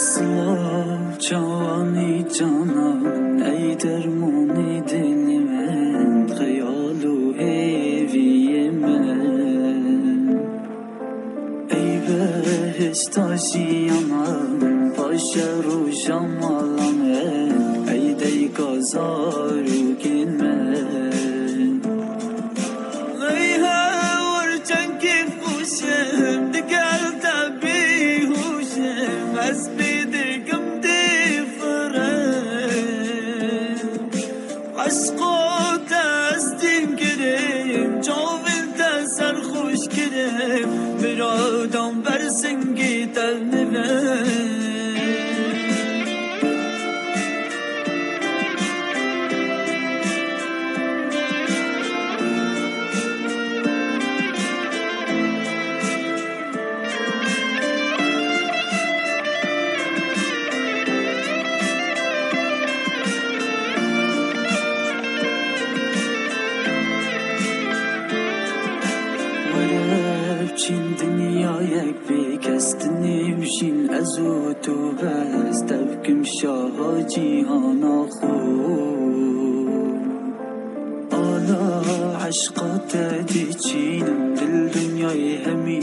صلاح جوانی جانان ای درمانی دل من خیال و هیوی من ای بهشت آشیانم پاش رو جمالم ای دی گازار و گل من ای هور جنگی خوشم دگل تبی هوشم از بیدگم دی فرم عشقو دستیم گرم جاول دستر خوش گرم برادم بر سنگی تلنم چین دنیا یک بیکستنی وشین از او تو بس تبکم شاه جیهانا خود آلا عشقات دی چینم دل دنیای همی